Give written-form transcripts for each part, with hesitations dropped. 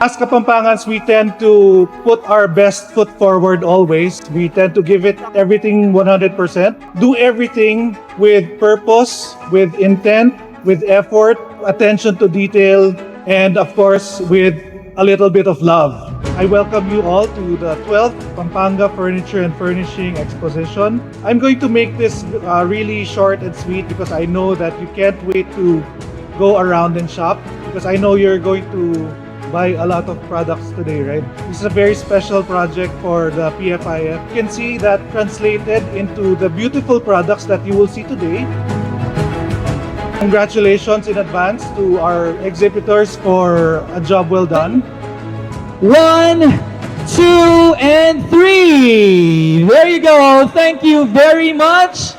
As Kapampangans, we tend to put our best foot forward always. We tend to give it everything 100%. Do everything with purpose, with intent, with effort, attention to detail, and of course, with a little bit of love. I welcome you all to the 12th Pampanga Furniture and Furnishing Exposition. I'm going to make this really short and sweet because I know that you can't wait to go around and shop, because I know you're going to buy a lot of products today, right? This is a very special project for the PFIF. You can see that translated into the beautiful products that you will see today. Congratulations in advance to our exhibitors for a job well done. 1, 2, and 3. There you go. Thank you very much.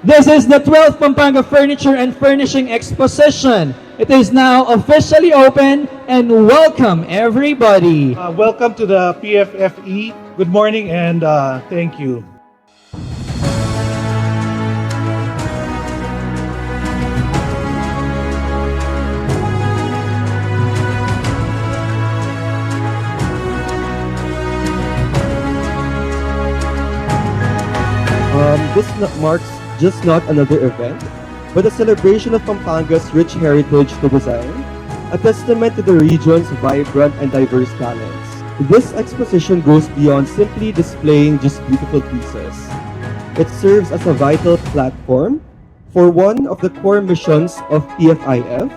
This is the 12th Pampanga Furniture and Furnishing Exposition. It is now officially open, and welcome everybody. Welcome to the PFFE. Good morning and thank you. This marks just not another event, but a celebration of Pampanga's rich heritage to design, a testament to the region's vibrant and diverse talents. This exposition goes beyond simply displaying just beautiful pieces. It serves as a vital platform for one of the core missions of PFIF,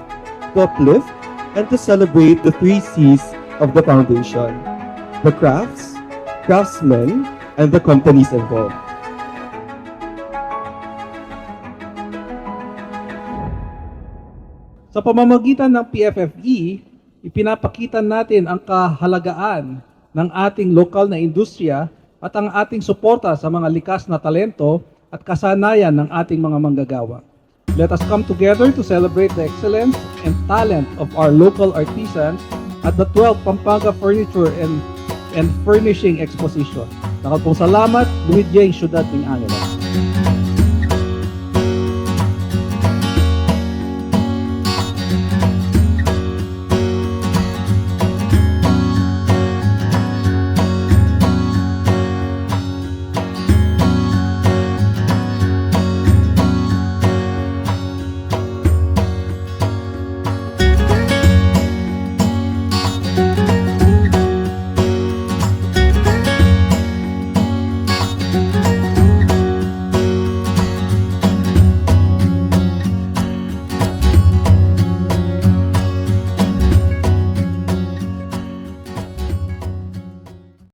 to uplift and to celebrate the 3 C's of the foundation: the crafts, craftsmen, and the companies involved. Sa pamamagitan ng PFFE, ipinapakita natin ang kahalagaan ng ating lokal na industriya at ang ating suporta sa mga likas na talento at kasanayan ng ating mga manggagawa. Let us come together to celebrate the excellence and talent of our local artisans at the 12th Pampanga Furniture and Furnishing Exposition. Nakapong salamat, Luis J. Ciudad ng Angeles.